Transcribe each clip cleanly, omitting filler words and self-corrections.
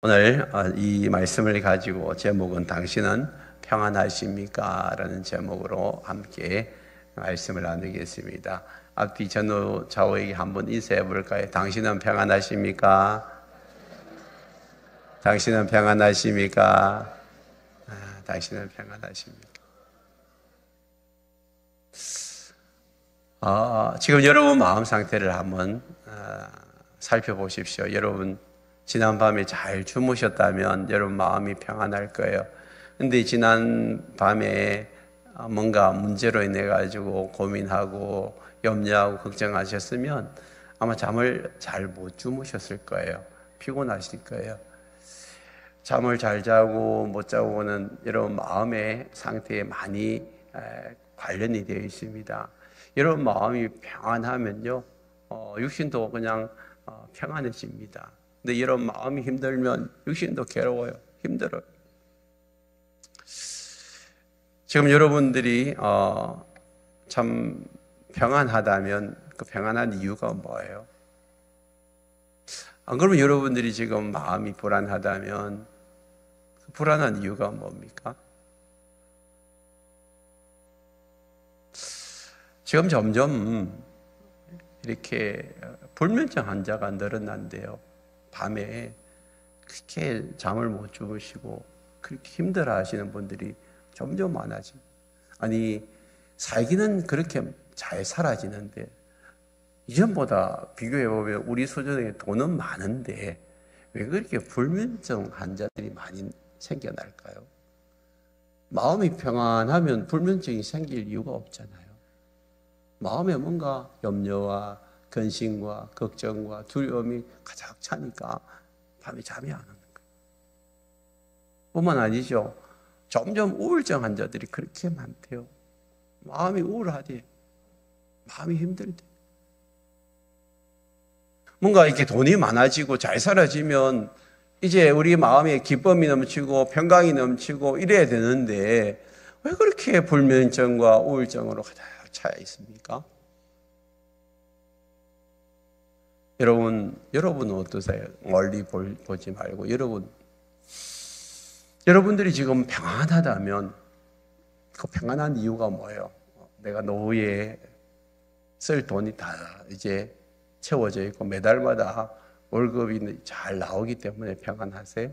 오늘 이 말씀을 가지고 제목은 당신은 평안하십니까? 라는 제목으로 함께 말씀을 나누겠습니다. 앞뒤 전후 좌우에게 한번 인사해 볼까요? 당신은 평안하십니까? 당신은 평안하십니까? 당신은 평안하십니까? 지금 여러분 마음 상태를 한번 살펴보십시오. 여러분 지난밤에 잘 주무셨다면 여러분 마음이 평안할 거예요. 근데 지난밤에 뭔가 문제로 인해 가지고 고민하고 염려하고 걱정하셨으면 아마 잠을 잘 못 주무셨을 거예요. 피곤하실 거예요. 잠을 잘 자고 못 자고는 여러분 마음의 상태에 많이 관련이 되어 있습니다. 여러분 마음이 평안하면요, 육신도 그냥 평안해집니다. 근데 이런 마음이 힘들면 육신도 괴로워요. 힘들어요. 지금 여러분들이 참 평안하다면 그 평안한 이유가 뭐예요? 안 그러면 여러분들이 지금 마음이 불안하다면 그 불안한 이유가 뭡니까? 지금 점점 이렇게 불면증 환자가 늘어난대요. 밤에 그렇게 잠을 못 주무시고 그렇게 힘들어 하시는 분들이 점점 많아집니다. 아니, 살기는 그렇게 잘 사라지는데 이전보다 비교해보면 우리 수준에 돈은 많은데 왜 그렇게 불면증 환자들이 많이 생겨날까요? 마음이 평안하면 불면증이 생길 이유가 없잖아요. 마음에 뭔가 염려와 근심과 걱정과 두려움이 가득 차니까 밤에 잠이 안 오는 거예요. 뿐만 아니죠. 점점 우울증 환자들이 그렇게 많대요. 마음이 우울하대. 마음이 힘들대. 뭔가 이렇게 돈이 많아지고 잘 살아지면 이제 우리 마음에 기쁨이 넘치고 평강이 넘치고 이래야 되는데 왜 그렇게 불면증과 우울증으로 가득 차 있습니까? 여러분은 어떠세요? 멀리 보지 말고 여러분들이 지금 평안하다면 그 평안한 이유가 뭐예요? 내가 노후에 쓸 돈이 다 이제 채워져 있고 매달마다 월급이 잘 나오기 때문에 평안하세요?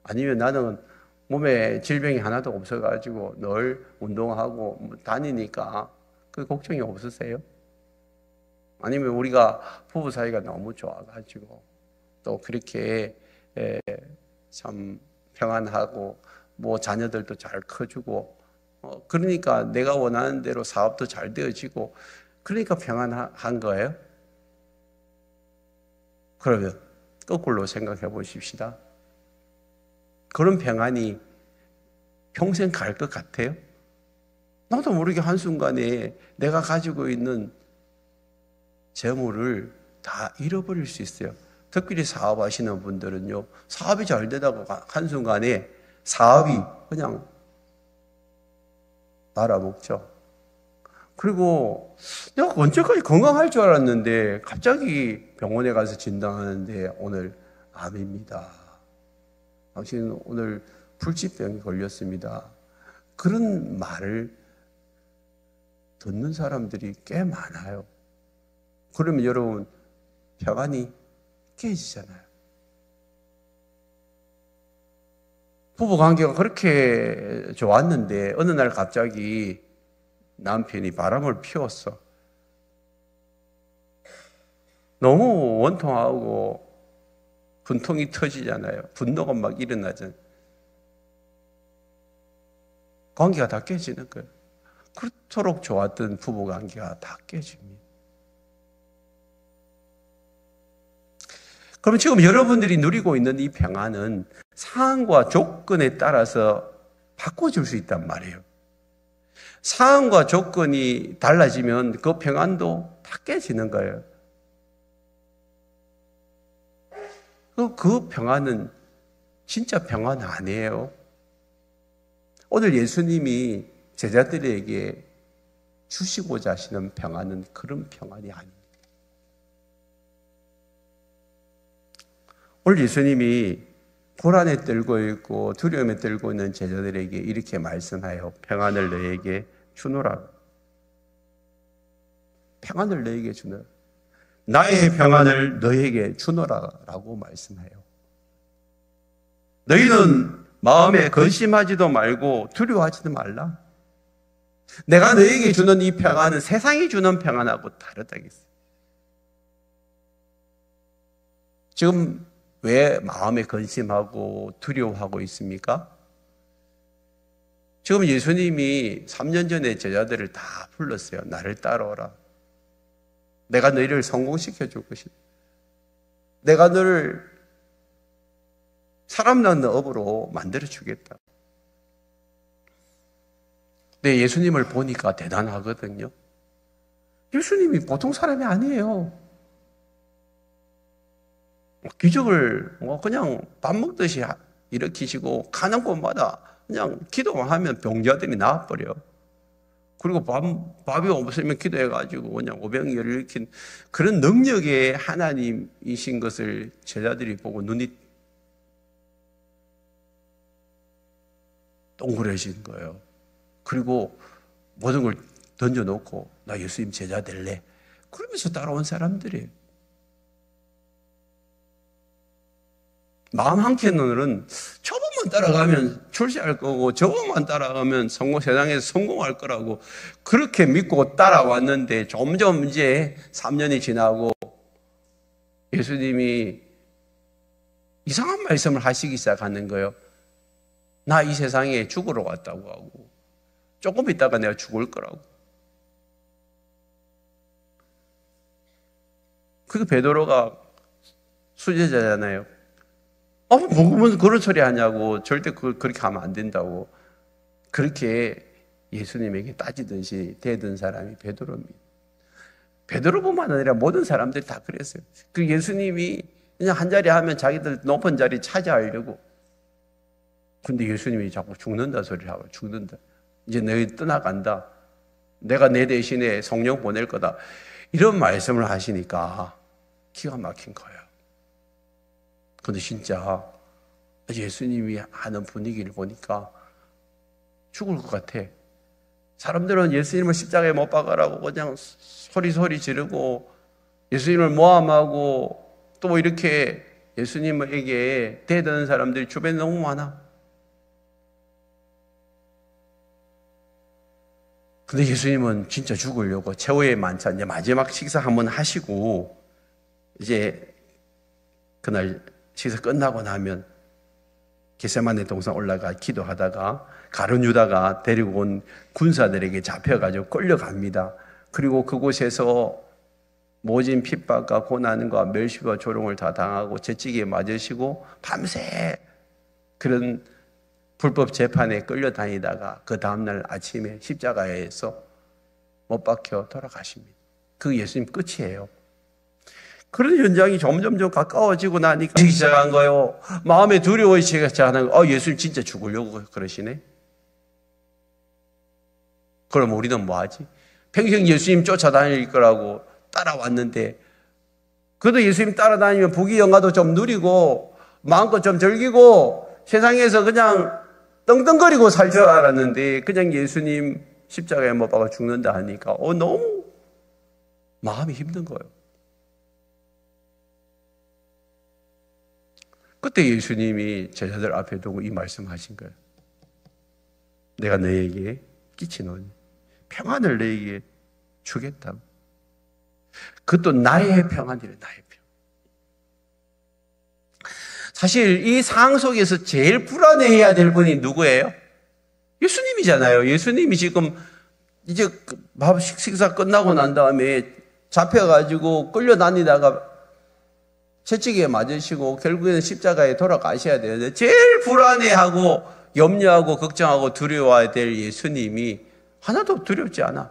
아니면 나는 몸에 질병이 하나도 없어가지고 늘 운동하고 다니니까 그 걱정이 없으세요? 아니면 우리가 부부 사이가 너무 좋아가지고 또 그렇게 참 평안하고 뭐 자녀들도 잘 커주고 그러니까 내가 원하는 대로 사업도 잘 되어지고 그러니까 평안한 거예요? 그러면 거꾸로 생각해 보십시다. 그런 평안이 평생 갈 것 같아요? 나도 모르게 한순간에 내가 가지고 있는 재물을 다 잃어버릴 수 있어요. 특별히 사업하시는 분들은요, 사업이 잘 되다가 한순간에 사업이 그냥 말아먹죠. 그리고 내가 언제까지 건강할 줄 알았는데 갑자기 병원에 가서 진단하는데 오늘 암입니다. 당신은 오늘 불치병이 걸렸습니다. 그런 말을 듣는 사람들이 꽤 많아요. 그러면 여러분 평안이 깨지잖아요. 부부관계가 그렇게 좋았는데 어느 날 갑자기 남편이 바람을 피웠어. 너무 원통하고 분통이 터지잖아요. 분노가 막 일어나잖아요. 관계가 다 깨지는 거예요. 그토록 좋았던 부부관계가 다 깨집니다. 그럼 지금 여러분들이 누리고 있는 이 평안은 상황과 조건에 따라서 바꿔줄 수 있단 말이에요. 상황과 조건이 달라지면 그 평안도 다 깨지는 거예요. 그 평안은 진짜 평안 아니에요. 오늘 예수님이 제자들에게 주시고자 하시는 평안은 그런 평안이 아닙니다. 오늘 예수님이 고난에 떨고 있고 두려움에 떨고 있는 제자들에게 이렇게 말씀하여 평안을 너에게 주노라. 평안을 너에게 주노라. 나의 평안을 너에게 주노라 라고 말씀해요. 너희는 마음에 근심하지도 말고 두려워하지도 말라. 내가 너에게 주는 이 평안은 세상이 주는 평안하고 다르다겠어요. 지금 왜 마음에 근심하고 두려워하고 있습니까? 지금 예수님이 3년 전에 제자들을 다 불렀어요. 나를 따라오라. 내가 너희를 성공시켜 줄 것이다. 내가 너를 사람 낳는 업으로 만들어 주겠다. 근데 예수님을 보니까 대단하거든요. 예수님이 보통 사람이 아니에요. 기적을 그냥 밥 먹듯이 일으키시고 가는 곳마다 그냥 기도만 하면 병자들이 나아버려. 그리고 밥이 없으면 기도해가지고 그냥 오병이어를 일으킨 그런 능력의 하나님이신 것을 제자들이 보고 눈이 동그래진 거예요. 그리고 모든 걸 던져놓고 나 예수님 제자 될래. 그러면서 따라온 사람들이에요. 마음 한켠으로는 저번만 따라가면 출세할 거고 저번만 따라가면 세상에서 성공할 거라고 그렇게 믿고 따라왔는데 점점 이제 3년이 지나고 예수님이 이상한 말씀을 하시기 시작하는 거예요. 나 이 세상에 죽으러 왔다고 하고 조금 있다가 내가 죽을 거라고. 그게 베드로가 수제자잖아요. 뭐 그런 소리 하냐고. 절대 그렇게 하면 안 된다고. 그렇게 예수님에게 따지듯이 대던 사람이 베드로입니다. 베드로뿐만 아니라 모든 사람들이 다 그랬어요. 그 예수님이 그냥 한 자리 하면 자기들 높은 자리 차지하려고. 근데 예수님이 자꾸 죽는다 소리를 하고 죽는다. 이제 너희 떠나간다. 내가 내 대신에 성령 보낼 거다. 이런 말씀을 하시니까 기가 막힌 거예요. 근데 진짜 예수님이 하는 분위기를 보니까 죽을 것 같아. 사람들은 예수님을 십자가에 못 박으라고 그냥 소리 지르고 예수님을 모함하고 또 이렇게 예수님에게 대드는 사람들이 주변에 너무 많아. 근데 예수님은 진짜 죽으려고 최후의 만찬, 이제 마지막 식사 한번 하시고 이제 그날 식사 끝나고 나면 겟세마네 동산 올라가 기도하다가 가룟 유다가 데리고 온 군사들에게 잡혀가지고 끌려갑니다. 그리고 그곳에서 모진 핍박과 고난과 멸시와 조롱을 다 당하고 채찍에 맞으시고 밤새 그런 불법 재판에 끌려다니다가 그 다음날 아침에 십자가에서 못 박혀 돌아가십니다. 그 예수님 끝이에요. 그런 현장이 점점 가까워지고 나니까 시작한 거예요. 마음에 두려워지기 시작하는 거예요. 예수님 진짜 죽으려고 그러시네. 그럼 우리는 뭐 하지? 평생 예수님 쫓아다닐 거라고 따라왔는데 그래도 예수님 따라다니면 부귀영화도 좀 누리고 마음껏 좀 즐기고 세상에서 그냥 떵떵거리고 살 줄 알았는데 그냥 예수님 십자가에 못 박아 죽는다 하니까 너무 마음이 힘든 거예요. 그때 예수님이 제자들 앞에 두고 이 말씀하신 거예요. 내가 너에게 끼치노니 평안을 너에게 주겠다. 그것도 나의 평안이래. 나의 평안. 사실 이 상황 속에서 제일 불안해해야 될 분이 누구예요? 예수님이잖아요. 예수님이 지금 이제 밥 식사 끝나고 난 다음에 잡혀가지고 끌려다니다가 채찍에 맞으시고 결국에는 십자가에 돌아가셔야 되는데 제일 불안해하고 염려하고 걱정하고 두려워야 될 예수님이 하나도 두렵지 않아.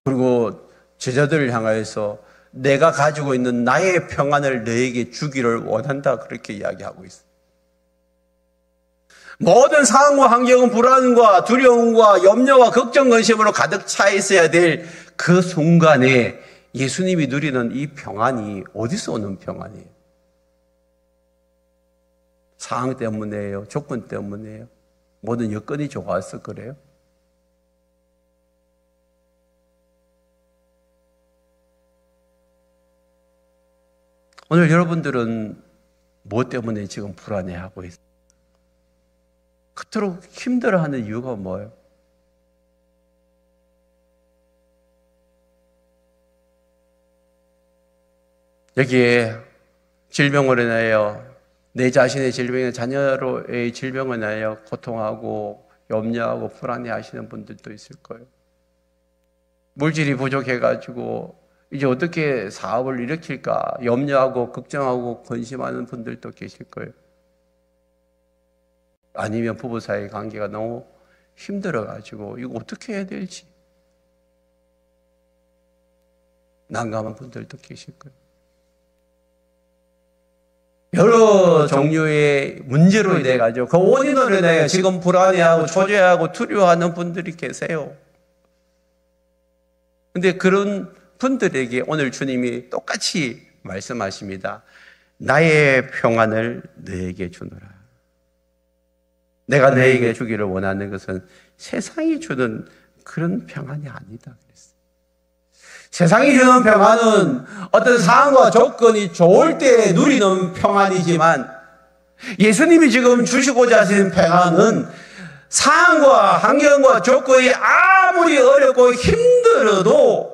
그리고 제자들을 향하여서 내가 가지고 있는 나의 평안을 너에게 주기를 원한다 그렇게 이야기하고 있어. 모든 상황과 환경은 불안과 두려움과 염려와 걱정, 근심으로 가득 차 있어야 될 그 순간에 예수님이 누리는 이 평안이 어디서 오는 평안이에요? 상황 때문에요? 조건 때문에요? 모든 여건이 좋아서 그래요? 오늘 여러분들은 무엇 때문에 지금 불안해하고 있어요? 그토록 힘들어하는 이유가 뭐예요? 여기에 질병으로 인하여 내 자신의 질병이나 자녀로의 질병으로 인하여 고통하고 염려하고 불안해하시는 분들도 있을 거예요. 물질이 부족해가지고 이제 어떻게 사업을 일으킬까 염려하고 걱정하고 근심하는 분들도 계실 거예요. 아니면 부부 사이 관계가 너무 힘들어가지고 이거 어떻게 해야 될지 난감한 분들도 계실 거예요. 여러 종류의 문제로 인해 가지고 그 원인으로 인해 지금 불안해하고 초조해하고 두려워하는 분들이 계세요. 근데 그런 분들에게 오늘 주님이 똑같이 말씀하십니다. 나의 평안을 너에게 주노라. 내가 너에게 주기를 원하는 것은 세상이 주는 그런 평안이 아니다 그랬어요. 세상이 주는 평안은 어떤 상황과 조건이 좋을 때 누리는 평안이지만 예수님이 지금 주시고자 하시는 평안은 상황과 환경과 조건이 아무리 어렵고 힘들어도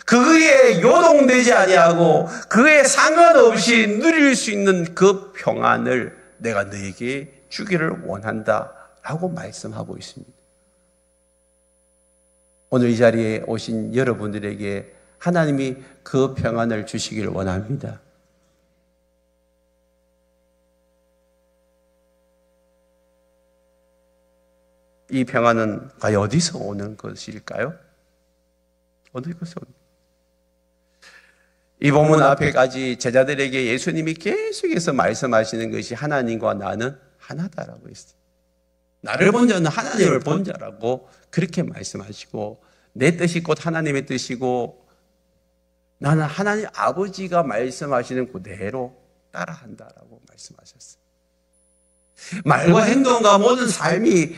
그에 요동되지 아니하고 그에 상관없이 누릴 수 있는 그 평안을 내가 너에게 주기를 원한다라고 말씀하고 있습니다. 오늘 이 자리에 오신 여러분들에게 하나님이 그 평안을 주시기를 원합니다. 이 평안은 과연 어디서 오는 것일까요? 어디서 오는? 이 본문 앞에까지 제자들에게 예수님이 계속해서 말씀하시는 것이 하나님과 나는 하나다라고 했어요. 나를 본 자는 하나님을 본 자라고 그렇게 말씀하시고 내 뜻이 곧 하나님의 뜻이고 나는 하나님 아버지가 말씀하시는 그대로 따라한다라고 말씀하셨어요. 말과 행동과 모든 삶이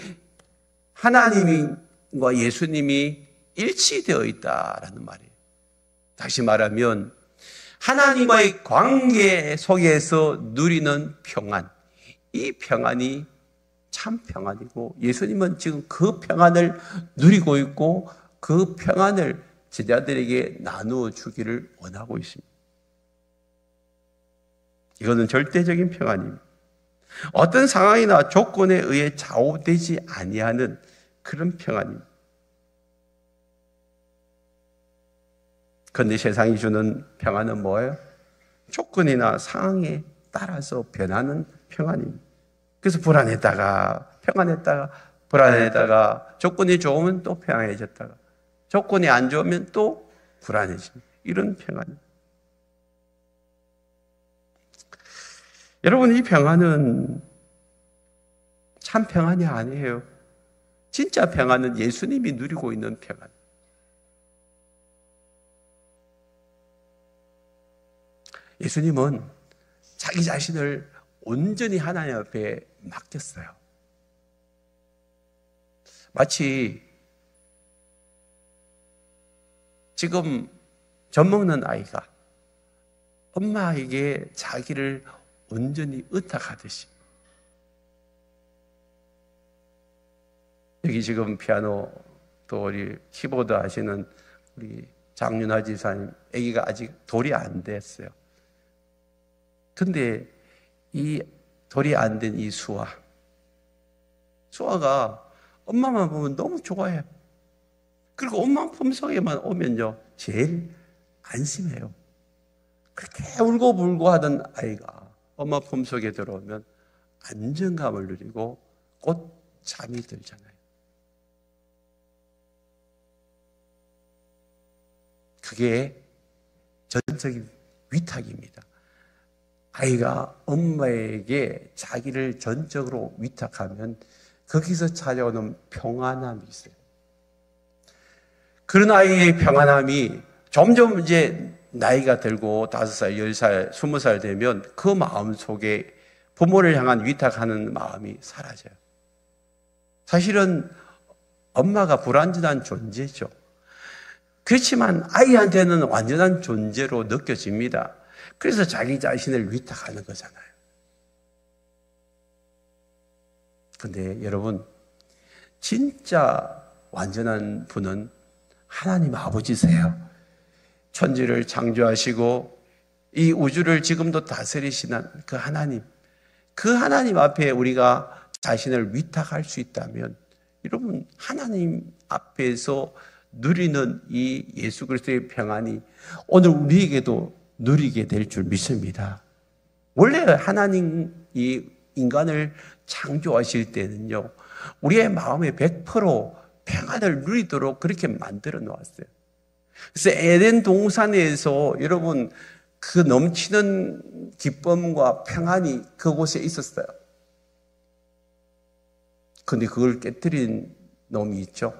하나님과 예수님이 일치되어 있다라는 말이에요. 다시 말하면 하나님과의 관계 속에서 누리는 평안, 이 평안이 참 평안이고 예수님은 지금 그 평안을 누리고 있고 그 평안을 제자들에게 나누어 주기를 원하고 있습니다. 이거는 절대적인 평안입니다. 어떤 상황이나 조건에 의해 좌우되지 아니하는 그런 평안입니다. 그런데 세상이 주는 평안은 뭐예요? 조건이나 상황에 따라서 변하는 평안입니다. 그래서 불안했다가 평안했다가 불안했다가 조건이 좋으면 또 평안해졌다가 조건이 안 좋으면 또 불안해집니다. 이런 평안입니다. 여러분, 이 평안은 참 평안이 아니에요. 진짜 평안은 예수님이 누리고 있는 평안. 예수님은 자기 자신을 온전히 하나님 앞에 맡겼어요. 마치 지금 젖 먹는 아이가 엄마에게 자기를 온전히 의탁하듯이. 여기 지금 피아노 또 우리 키보드 하시는 우리 장윤아 지사님 아기가 아직 돌이 안 됐어요. 근데 이 돌이 안 된 이 수아가 엄마만 보면 너무 좋아해요. 그리고 엄마 품속에만 오면요 제일 안심해요. 그렇게 울고불고 하던 아이가 엄마 품속에 들어오면 안정감을 누리고 곧 잠이 들잖아요. 그게 전적인 위탁입니다. 아이가 엄마에게 자기를 전적으로 위탁하면 거기서 찾아오는 평안함이 있어요. 그런 아이의 평안함이 점점 이제 나이가 들고 5살, 10살, 20살 되면 그 마음 속에 부모를 향한 위탁하는 마음이 사라져요. 사실은 엄마가 불완전한 존재죠. 그렇지만 아이한테는 완전한 존재로 느껴집니다. 그래서 자기 자신을 위탁하는 거잖아요. 근데 여러분, 진짜 완전한 분은 하나님 아버지세요. 천지를 창조하시고 이 우주를 지금도 다스리시는 그 하나님, 그 하나님 앞에 우리가 자신을 위탁할 수 있다면, 여러분, 하나님 앞에서 누리는 이 예수 그리스도의 평안이 오늘 우리에게도 누리게 될 줄 믿습니다. 원래 하나님이 인간을 창조하실 때는요, 우리의 마음에 100% 평안을 누리도록 그렇게 만들어 놓았어요. 그래서 에덴 동산에서 여러분, 그 넘치는 기쁨과 평안이 그곳에 있었어요. 근데 그걸 깨뜨린 놈이 있죠.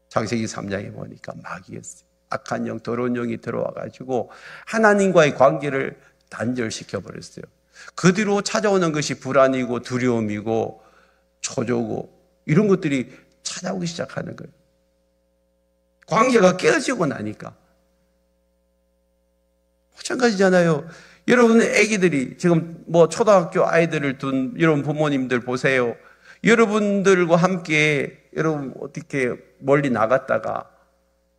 창세기 3장에 보니까 마귀였어요. 악한 영, 더러운 영이 들어와가지고 하나님과의 관계를 단절시켜버렸어요. 그 뒤로 찾아오는 것이 불안이고 두려움이고 초조고 이런 것들이 찾아오기 시작하는 거예요. 관계가 깨어지고 나니까. 마찬가지잖아요. 여러분 애기들이 지금 뭐 초등학교 아이들을 둔 여러분 부모님들 보세요. 여러분들과 함께 여러분 어떻게 멀리 나갔다가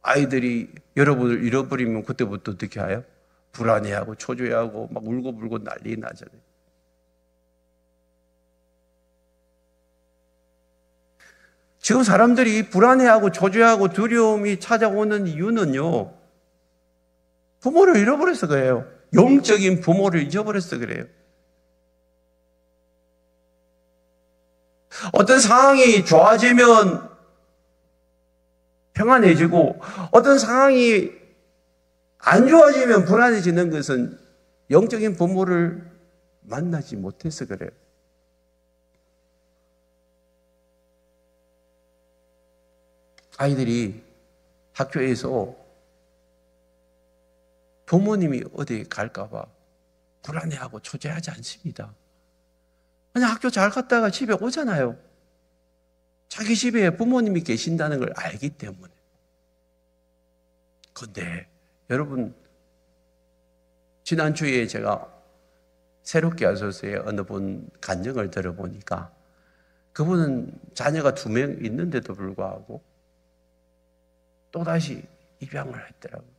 아이들이 여러분을 잃어버리면 그때부터 어떻게 해요? 불안해하고 초조해하고 막 울고불고 난리 나잖아요. 지금 사람들이 불안해하고 초조해하고 두려움이 찾아오는 이유는요, 부모를 잃어버려서 그래요. 영적인 부모를 잊어버려서 그래요. 어떤 상황이 좋아지면 평안해지고 어떤 상황이 안 좋아지면 불안해지는 것은 영적인 부모를 만나지 못해서 그래요. 아이들이 학교에서 부모님이 어디 갈까봐 불안해하고 초조해하지 않습니다. 그냥 학교 잘 갔다가 집에 오잖아요. 자기 집에 부모님이 계신다는 걸 알기 때문에. 그런데 여러분, 지난주에 제가 새롭게 하소서에 어느 분 간증을 들어보니까 그분은 자녀가 2명 있는데도 불구하고 또다시 입양을 했더라고요.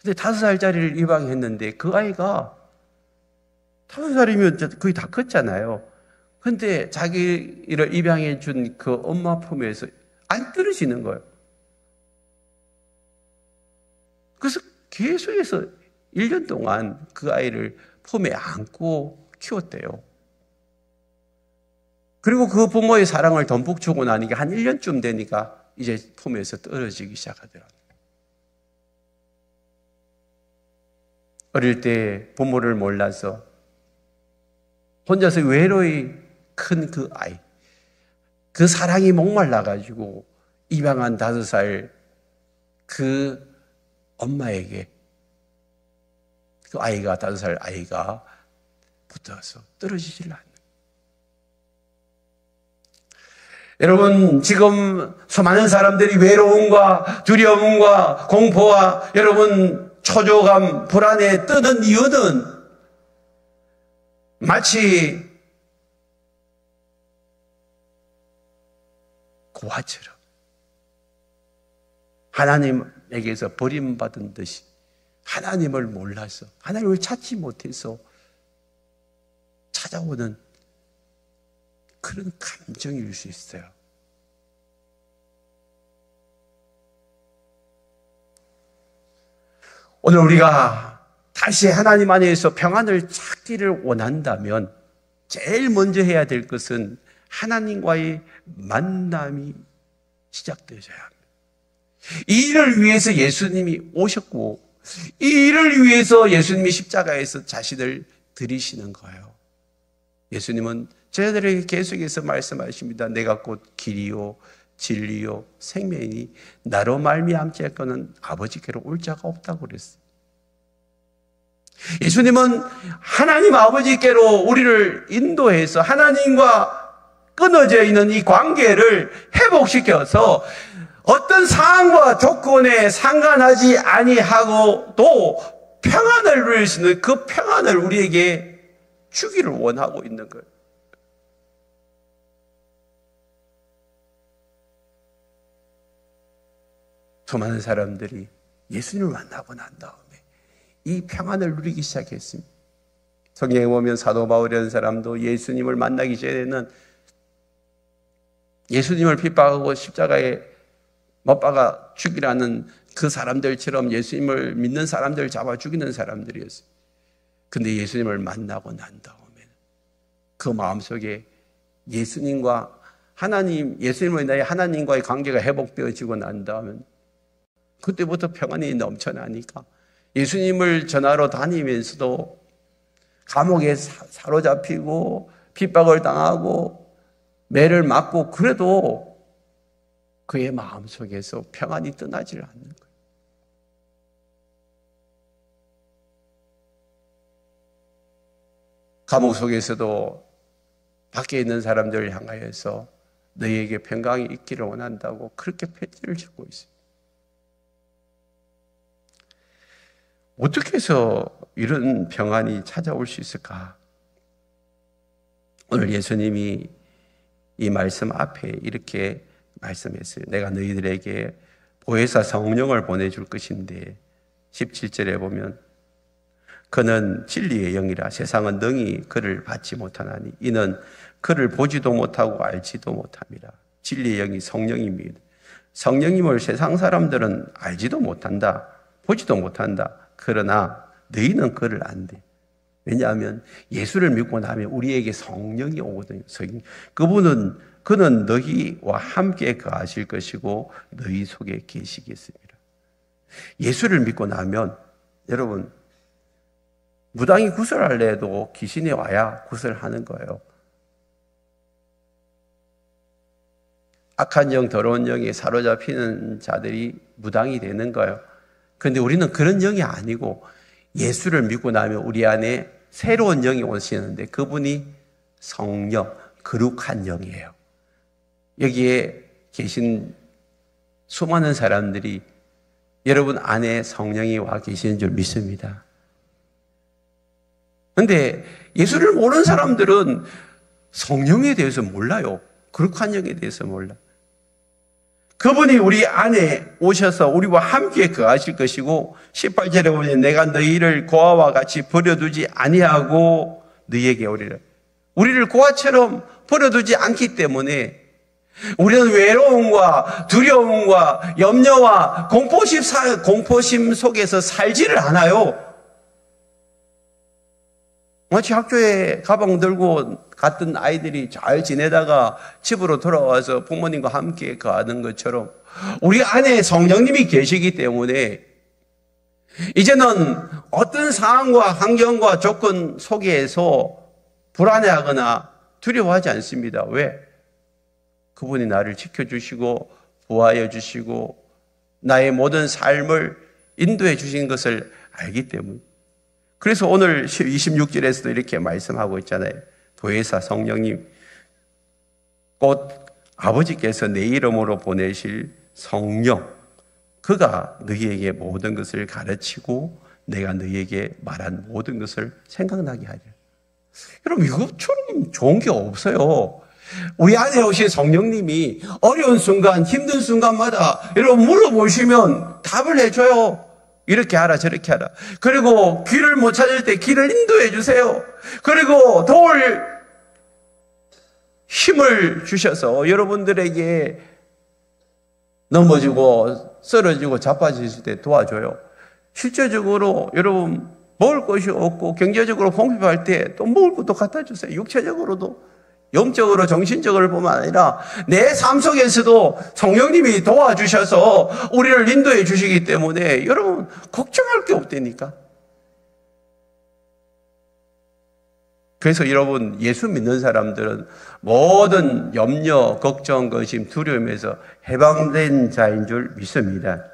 근데 5살짜리를 입양했는데 그 아이가 5살이면 거의 다 컸잖아요. 근데 자기를 입양해 준 그 엄마 품에서 안 떨어지는 거예요. 그래서 계속해서 1년 동안 그 아이를 품에 안고 키웠대요. 그리고 그 부모의 사랑을 듬뿍 주고 나니까 한 1년쯤 되니까 이제 품에서 떨어지기 시작하더라고요. 어릴 때 부모를 몰라서 혼자서 외로이 큰 그 아이, 그 사랑이 목말라가지고 입양한 5살 그 엄마에게 그 아이가 5살 아이가 붙어서 떨어지질 않는. 여러분, 지금 수많은 사람들이 외로움과 두려움과 공포와 여러분 초조감, 불안에 뜨는 이유는 마치 고아처럼 하나님에게서 버림받은 듯이 하나님을 몰라서 하나님을 찾지 못해서 찾아오는 그런 감정일 수 있어요. 오늘 우리가 다시 하나님 안에서 평안을 찾기를 원한다면 제일 먼저 해야 될 것은 하나님과의 만남이 시작되어야 합니다. 이 일을 위해서 예수님이 오셨고 이 일을 위해서 예수님이 십자가에서 자신을 드리시는 거예요. 예수님은 저희들에게 계속해서 말씀하십니다. 내가 곧 길이요 진리요 생명이니 나로 말미암지 않고는 아버지께로 올 자가 없다고 그랬어요. 예수님은 하나님 아버지께로 우리를 인도해서 하나님과 끊어져 있는 이 관계를 회복시켜서 어떤 상황과 조건에 상관하지 아니하고 또 평안을 누릴 수 있는 그 평안을 우리에게 주기를 원하고 있는 거예요. 수많은 사람들이 예수님을 만나고 난 다음에 이 평안을 누리기 시작했습니다. 성경에 보면 사도 바울이라는 사람도 예수님을 만나기 전에는 예수님을 핍박하고 십자가에 못 박아 죽이라는 그 사람들처럼 예수님을 믿는 사람들을 잡아 죽이는 사람들이었어요. 근데 예수님을 만나고 난 다음에 그 마음속에 예수님과 예수님을 인하여 하나님과의 관계가 회복되어지고 난 다음에 그때부터 평안이 넘쳐나니까 예수님을 전하러 다니면서도 감옥에 사로잡히고 핍박을 당하고 매를 맞고 그래도 그의 마음속에서 평안이 떠나질 않는 거예요. 감옥 속에서도 밖에 있는 사람들을 향하여서 너희에게 평강이 있기를 원한다고 그렇게 편지를 적고 있습니다. 어떻게 해서 이런 평안이 찾아올 수 있을까? 오늘 예수님이 이 말씀 앞에 이렇게 말씀했어요. 내가 너희들에게 보혜사 성령을 보내줄 것인데 17절에 보면 그는 진리의 영이라 세상은 능히 그를 받지 못하나니 이는 그를 보지도 못하고 알지도 못함이라. 진리의 영이 성령입니다. 성령님을 세상 사람들은 알지도 못한다. 보지도 못한다. 그러나 너희는 그를 안대. 왜냐하면 예수를 믿고 나면 우리에게 성령이 오거든요. 그는 너희와 함께 거하실 것이고 너희 속에 계시겠습니다. 예수를 믿고 나면 여러분 무당이 구슬할래 해도 귀신이 와야 구슬하는 거예요. 악한 영, 더러운 영에 사로잡히는 자들이 무당이 되는 거예요. 그런데 우리는 그런 영이 아니고 예수를 믿고 나면 우리 안에 새로운 영이 오시는데 그분이 성령, 거룩한 영이에요. 여기에 계신 수많은 사람들이 여러분 안에 성령이 와 계시는 줄 믿습니다. 그런데 예수를 모르는 사람들은 성령에 대해서 몰라요. 거룩한 영에 대해서 몰라. 그분이 우리 안에 오셔서 우리와 함께 거하실 것이고 18절에 보면 내가 너희를 고아와 같이 버려두지 아니하고 너희에게 오리라. 우리를 고아처럼 버려두지 않기 때문에 우리는 외로움과 두려움과 염려와 공포심 속에서 살지를 않아요. 마치 학교에 가방 들고 갔던 아이들이 잘 지내다가 집으로 돌아와서 부모님과 함께 거하는 것처럼 우리 안에 성령님이 계시기 때문에 이제는 어떤 상황과 환경과 조건 속에서 불안해하거나 두려워하지 않습니다. 왜? 그분이 나를 지켜주시고 보호하여 주시고 나의 모든 삶을 인도해 주신 것을 알기 때문에. 그래서 오늘 26절에서도 이렇게 말씀하고 있잖아요. 보혜사 성령님, 곧 아버지께서 내 이름으로 보내실 성령, 그가 너희에게 모든 것을 가르치고 내가 너희에게 말한 모든 것을 생각나게 하리라. 여러분, 이것처럼 좋은 게 없어요. 우리 안에 오신 성령님이 어려운 순간, 힘든 순간마다 여러분 물어보시면 답을 해줘요. 이렇게 하라 저렇게 하라. 그리고 길을 못 찾을 때 길을 인도해 주세요. 그리고 도울 힘을 주셔서 여러분들에게 넘어지고 쓰러지고 자빠지실 때 도와줘요. 실제적으로 여러분 먹을 것이 없고 경제적으로 궁핍할 때 또 먹을 것도 갖다 주세요. 육체적으로도 영적으로 정신적으로 뿐만 아니라 내 삶 속에서도 성령님이 도와주셔서 우리를 인도해 주시기 때문에 여러분 걱정할 게 없다니까. 그래서 여러분 예수 믿는 사람들은 모든 염려, 걱정, 근심, 두려움에서 해방된 자인 줄 믿습니다.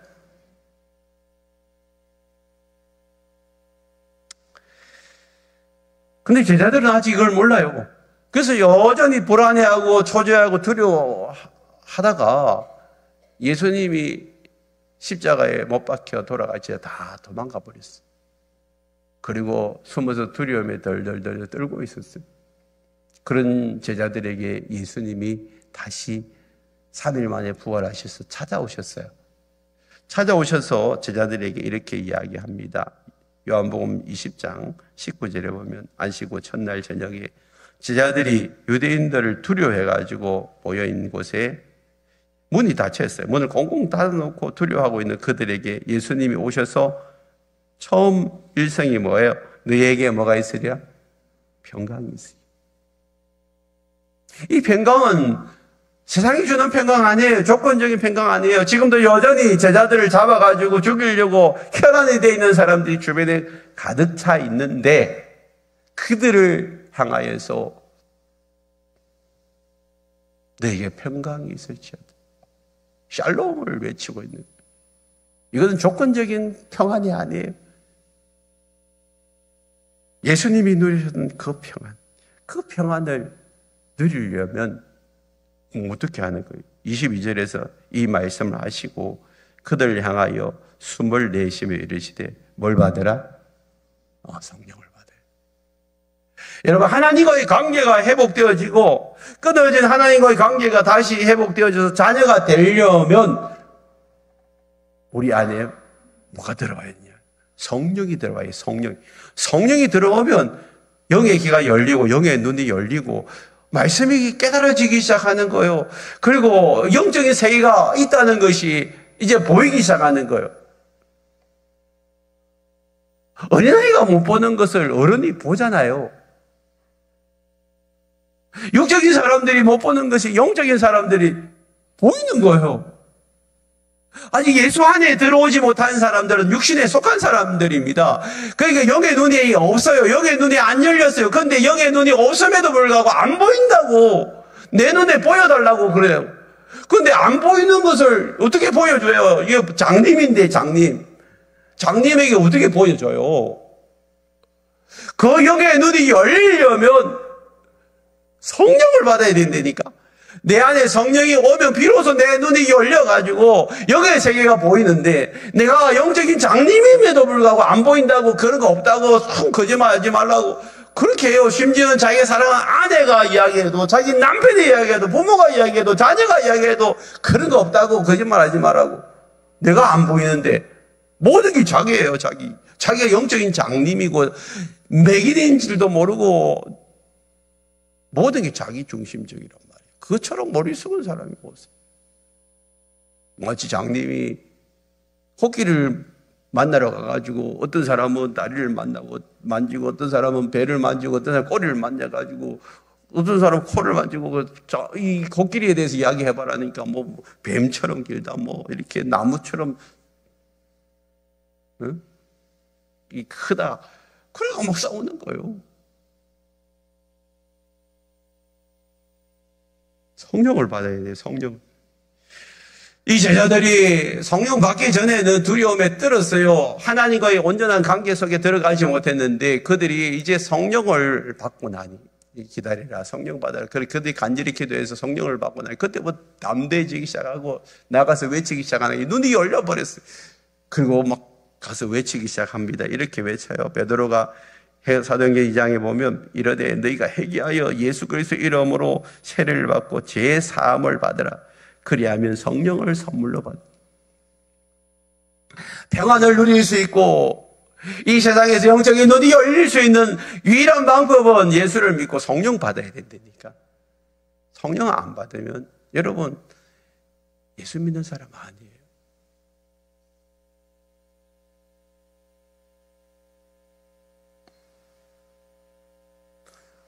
근데 제자들은 아직 이걸 몰라요. 그래서 여전히 불안해하고 초조해하고 두려워하다가 예수님이 십자가에 못 박혀 돌아가시자 다 도망가 버렸어요. 그리고 숨어서 두려움에 덜덜덜 떨고 있었어요. 그런 제자들에게 예수님이 다시 3일 만에 부활하셔서 찾아오셨어요. 찾아오셔서 제자들에게 이렇게 이야기합니다. 요한복음 20장 19절에 보면 안식 후 첫날 저녁에 제자들이 유대인들을 두려워해가지고 모여있는 곳에 문이 닫혀 있어요. 문을 꽁꽁 닫아놓고 두려워하고 있는 그들에게 예수님이 오셔서 처음 일성이 뭐예요? 너희에게 뭐가 있으랴? 평강이 있으랴. 이 평강은 세상이 주는 평강 아니에요. 조건적인 평강 아니에요. 지금도 여전히 제자들을 잡아가지고 죽이려고 혈안이 되어 있는 사람들이 주변에 가득 차 있는데 그들을 향하여서 너에게 평강이 있을지어다. 샬롬을 외치고 있는 거예요. 이것은 조건적인 평안이 아니에요. 예수님이 누리셨던 그 평안, 그 평안을 누리려면 어떻게 하는 거예요? 22절에서 이 말씀을 하시고 그들을 향하여 숨을 내쉬며 이르시되 뭘 받으라? 성령을 받아요. 여러분, 하나님과의 관계가 회복되어지고 끊어진 하나님과의 관계가 다시 회복되어져서 자녀가 되려면 우리 안에 뭐가 들어와야 되냐? 성령이 들어와요. 성령이 들어오면 영의 귀가 열리고 영의 눈이 열리고 말씀이 깨달아지기 시작하는 거예요. 그리고 영적인 세계가 있다는 것이 이제 보이기 시작하는 거예요. 어린아이가 못 보는 것을 어른이 보잖아요. 육적인 사람들이 못 보는 것이 영적인 사람들이 보이는 거예요. 아직 예수 안에 들어오지 못한 사람들은 육신에 속한 사람들입니다. 그러니까 영의 눈이 없어요. 영의 눈이 안 열렸어요. 그런데 영의 눈이 없음에도 불구하고 안 보인다고. 내 눈에 보여달라고 그래요. 그런데 안 보이는 것을 어떻게 보여줘요? 이게 장님인데, 장님. 장님에게 어떻게 보여줘요? 그 영의 눈이 열리려면 성령을 받아야 된다니까. 내 안에 성령이 오면 비로소 내 눈이 열려가지고 영의 세계가 보이는데 내가 영적인 장님임에도 불구하고 안 보인다고 그런 거 없다고 거짓말하지 말라고 그렇게 해요. 심지어는 자기가 사랑하는 아내가 이야기해도 자기 남편이 이야기해도 부모가 이야기해도 자녀가 이야기해도 그런 거 없다고 거짓말하지 말라고. 내가 안 보이는데 모든 게 자기예요. 자기가 영적인 장님이고 맥인인 줄도 모르고 모든 게 자기 중심적이란 말이에요. 그것처럼 머리 숙은 사람이 없어요. 마치 장님이 코끼리를 만나러 가가지고 어떤 사람은 다리를 만지고 어떤 사람은 배를 만지고 어떤 사람은 꼬리를 만져가지고 어떤 사람은 코를 만지고 이 코끼리에 대해서 이야기해봐라니까 뭐 뱀처럼 길다 뭐 이렇게 나무처럼 응? 이 크다. 그래서 막 싸우는 거예요. 성령을 받아야 돼요. 성령. 이 제자들이 성령 받기 전에는 두려움에 떨었어요. 하나님과의 온전한 관계 속에 들어가지 못했는데 그들이 이제 성령을 받고 나니 기다리라 성령 받아라. 그들이 간절히 기도해서 성령을 받고 나니 그때부터 담대해지기 시작하고 나가서 외치기 시작하는 눈이 열려버렸어요. 그리고 막 가서 외치기 시작합니다. 이렇게 외쳐요. 베드로가 사도행전 2장에 보면 이르되 너희가 회개하여 예수 그리스도 이름으로 세례를 받고 죄 사함을 받으라. 그리하면 성령을 선물로 받아. 평안을 누릴 수 있고 이 세상에서 영적인 눈이 열릴 수 있는 유일한 방법은 예수를 믿고 성령 받아야 된다니까. 성령 안 받으면 여러분 예수 믿는 사람 아니에요.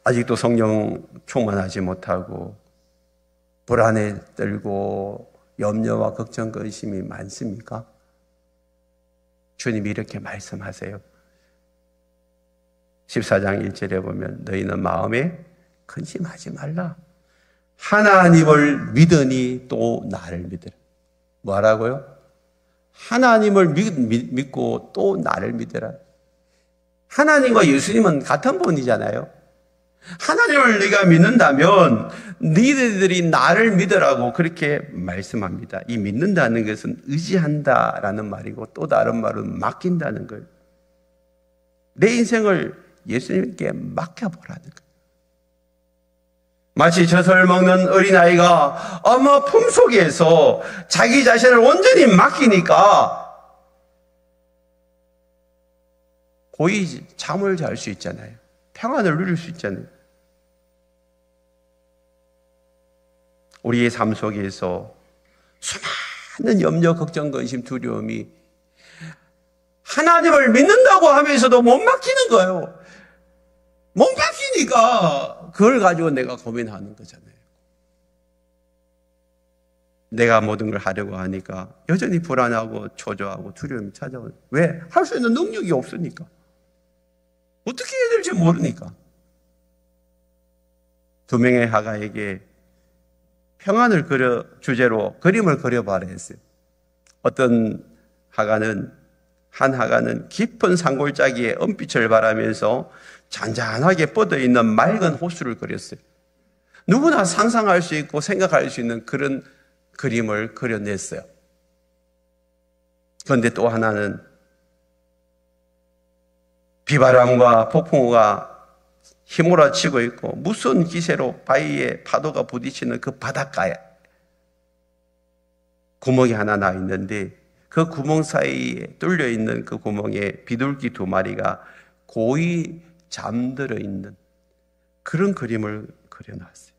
아직도 성령 충만하지 못하고 불안에 떨고 염려와 걱정, 근심이 많습니까? 주님이 이렇게 말씀하세요. 14장 1절에 보면 너희는 마음에 근심하지 말라. 하나님을 믿으니 또 나를 믿으라. 뭐라고요? 하나님을 믿고 또 나를 믿으라. 하나님과 예수님은 같은 분이잖아요. 하나님을 네가 믿는다면 너희들이 나를 믿으라고 그렇게 말씀합니다. 이 믿는다는 것은 의지한다라는 말이고 또 다른 말은 맡긴다는 거예요. 내 인생을 예수님께 맡겨보라는 거예요. 마치 젖을 먹는 어린아이가 엄마 품속에서 자기 자신을 온전히 맡기니까 고이 잠을 잘 수 있잖아요. 평안을 누릴 수 있잖아요. 우리의 삶 속에서 수많은 염려, 걱정, 근심, 두려움이 하나님을 믿는다고 하면서도 못 맡기는 거예요. 못 맡기니까 그걸 가지고 내가 고민하는 거잖아요. 내가 모든 걸 하려고 하니까 여전히 불안하고 초조하고 두려움이 찾아오는. 왜? 할 수 있는 능력이 없으니까. 어떻게 해야 될지 모르니까. 두 명의 하가에게 평안을 주제로 그림을 그려봐라 했어요. 어떤 하가는, 한 하가는 깊은 산골짜기에 은빛을 바라면서 잔잔하게 뻗어있는 맑은 호수를 그렸어요. 누구나 상상할 수 있고 생각할 수 있는 그런 그림을 그려냈어요. 그런데 또 하나는 비바람과 폭풍우가 휘몰아치고 있고 무서운 기세로 바위에 파도가 부딪히는 그 바닷가에 구멍이 하나 나 있는데 그 구멍 사이에 뚫려 있는 그 구멍에 비둘기 두 마리가 고이 잠들어 있는 그런 그림을 그려놨어요.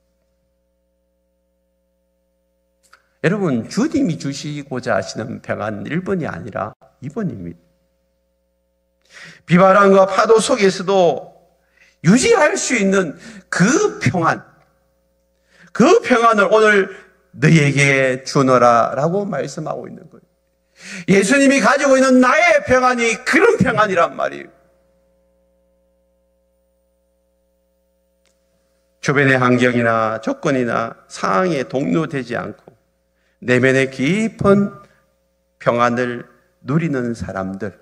여러분, 주님이 주시고자 하시는 평안은 1번이 아니라 2번입니다. 비바람과 파도 속에서도 유지할 수 있는 그 평안, 그 평안을 오늘 너희에게 주노라 라고 말씀하고 있는 거예요. 예수님이 가지고 있는 나의 평안이 그런 평안이란 말이에요. 주변의 환경이나 조건이나 상황에 동요되지 않고 내면의 깊은 평안을 누리는 사람들,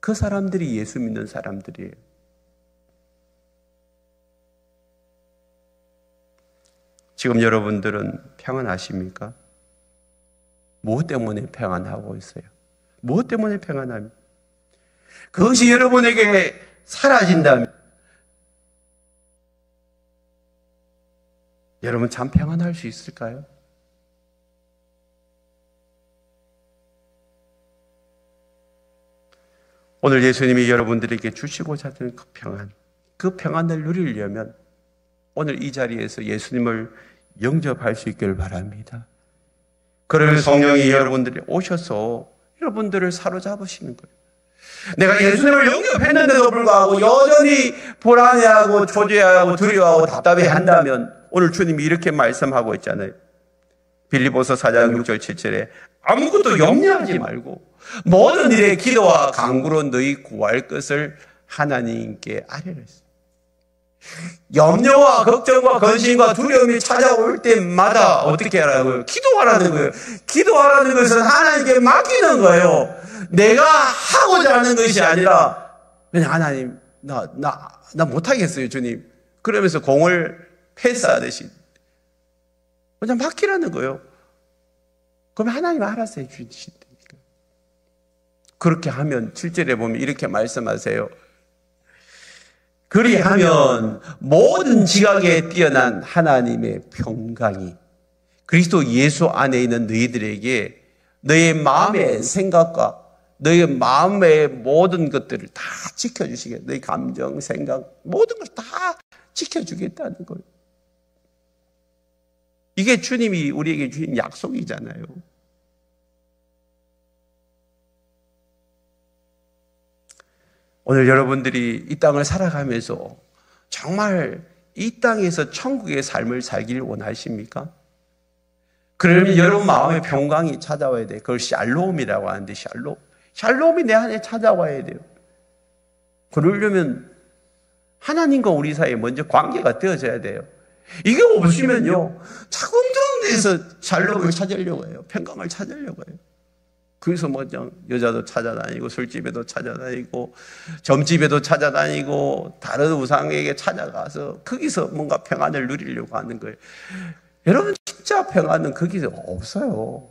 그 사람들이 예수 믿는 사람들이에요. 지금 여러분들은 평안하십니까? 무엇 때문에 평안하고 있어요? 무엇 때문에 평안합니까? 그것이 여러분에게 사라진다면 여러분 참 평안할 수 있을까요? 오늘 예수님이 여러분들에게 주시고자 하는 그 평안을 누리려면 오늘 이 자리에서 예수님을 영접할 수 있기를 바랍니다. 그러면 성령이 여러분들이 오셔서 여러분들을 사로잡으시는 거예요. 내가 예수님을 영접했는데도 불구하고 여전히 불안해하고 초조해하고 두려워하고 답답해 한다면 오늘 주님이 이렇게 말씀하고 있잖아요. 빌립보서 4장 6절 7절에 아무것도 염려하지 말고 모든 일에 기도와 간구로 너희 구할 것을 하나님께 아뢰라 했어요. 염려와 걱정과 근심과 두려움이 찾아올 때마다 어떻게 하라고요? 기도하라는 거예요. 기도하라는 것은 하나님께 맡기는 거예요. 내가 하고자 하는 것이 아니라 그냥 하나님 나 못하겠어요 주님. 그러면서 공을 패스하듯이 그냥 맡기라는 거예요. 그러면 하나님 알아서 해주신다니까. 그렇게 하면 7절에 보면 이렇게 말씀하세요. 그리하면 모든 지각에 뛰어난 하나님의 평강이 그리스도 예수 안에 있는 너희들에게 너의 마음의 생각과 너의 마음의 모든 것들을 다 지켜주시겠다. 너의 감정, 생각 모든 걸 다 지켜주겠다는 거예요. 이게 주님이 우리에게 주신 약속이잖아요. 오늘 여러분들이 이 땅을 살아가면서 정말 이 땅에서 천국의 삶을 살기를 원하십니까? 그러면 여러분 마음의 평강이 찾아와야 돼요. 그걸 샬롬이라고 하는데 샬롬이 내 안에 찾아와야 돼요. 그러려면 하나님과 우리 사이에 먼저 관계가 되어져야 돼요. 이게 없으면요 자꾸 데서 샬롬을 찾으려고 해요. 평강을 찾으려고 해요. 그래서 뭐 여자도 찾아다니고 술집에도 찾아다니고 점집에도 찾아다니고 다른 우상에게 찾아가서 거기서 뭔가 평안을 누리려고 하는 거예요. 여러분, 진짜 평안은 거기서 없어요.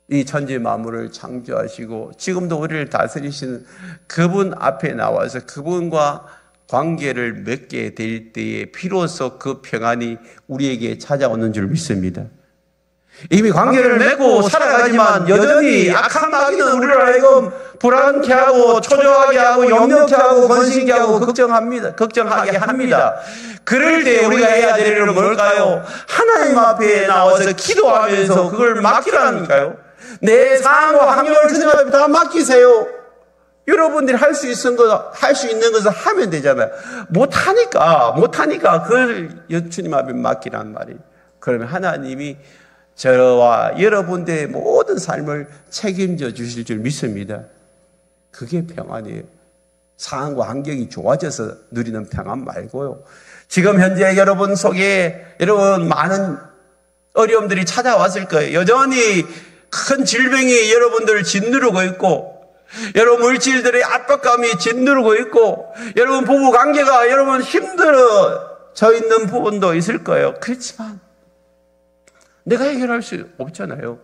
이 천지 만물을 창조하시고 지금도 우리를 다스리시는 그분 앞에 나와서 그분과 관계를 맺게 될 때에 비로소 그 평안이 우리에게 찾아오는 줄 믿습니다. 이미 관계를 맺고 살아가지만 여전히 악한 마귀는 우리를 하여금 불안케 하고 초조하게 하고 염려케 하고 권신케 하고 걱정하게 합니다. 그럴 때 우리가 해야 될 일은 뭘까요? 하나님 앞에 나와서 기도하면서 그걸 맡기라니까요. 내 상황과 환경을 주님 앞에 다 맡기세요. 여러분들이 할 수 있는 것을 하면 되잖아요. 못하니까 그걸 주님 앞에 맡기란 말이에요. 그러면 하나님이 저와 여러분들의 모든 삶을 책임져 주실 줄 믿습니다. 그게 평안이에요. 상황과 환경이 좋아져서 누리는 평안 말고요. 지금 현재 여러분 속에 여러분 많은 어려움들이 찾아왔을 거예요. 여전히 큰 질병이 여러분들을 짓누르고 있고 여러분 물질들의 압박감이 짓누르고 있고 여러분 부부 관계가 여러분 힘들어져 있는 부분도 있을 거예요. 그렇지만 내가 해결할 수 없잖아요.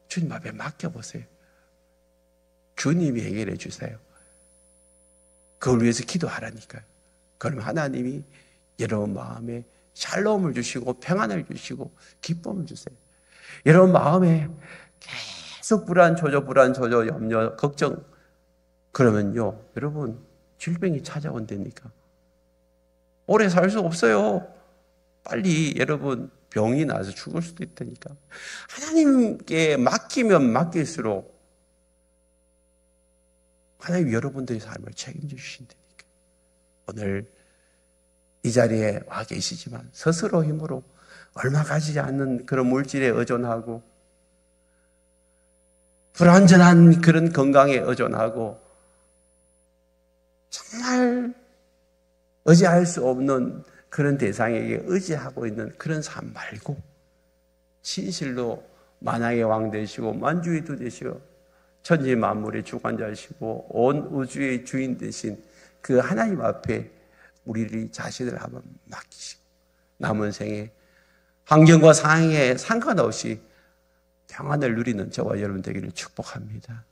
주님 앞에 맡겨보세요. 주님이 해결해 주세요. 그걸 위해서 기도하라니까요. 그러면 하나님이 여러분 마음에 샬롬을 주시고 평안을 주시고 기쁨을 주세요. 여러분 마음에 계속 불안, 조조, 염려, 걱정 그러면요 여러분 질병이 찾아온다니까. 오래 살 수 없어요. 빨리 여러분 병이 나서 죽을 수도 있다니까. 하나님께 맡기면 맡길수록 하나님 여러분들의 삶을 책임져 주신다니까. 오늘 이 자리에 와 계시지만 스스로 힘으로 얼마 가지지 않는 그런 물질에 의존하고 불완전한 그런 건강에 의존하고 정말 의지할 수 없는 그런 대상에게 의지하고 있는 그런 삶 말고 진실로 만왕의 왕 되시고 만주의 두 되시고 천지 만물의 주관자시고 온 우주의 주인 되신 그 하나님 앞에 우리 자신을 한번 맡기시고 남은 생에 환경과 상황에 상관없이 평안을 누리는 저와 여러분 되기를 축복합니다.